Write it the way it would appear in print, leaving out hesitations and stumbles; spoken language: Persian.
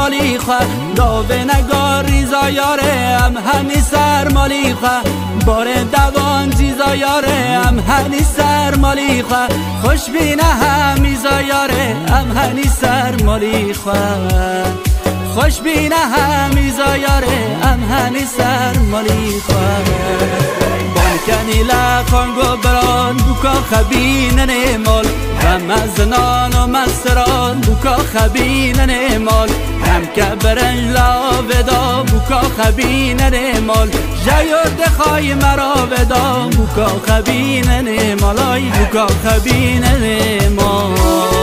مالی خواه داوه نگاری زایاره ام هنی سر مالی خواه بار دوان جیزا یاره ام هنی سر مالی خواه خوش بینه همی زایاره ام هنی سر مالی خواه خوش بینه همی زایاره ام هنی سر مالی خواه بانکنی لخان گو بران بوکا خبینن مال غم از نان و مستران بوکا خبینن مال هم که برنج لا ودا بوکا خبینن مال جیرد خای مرا ودا بوکا خبینن مالای بوکا خبینن مال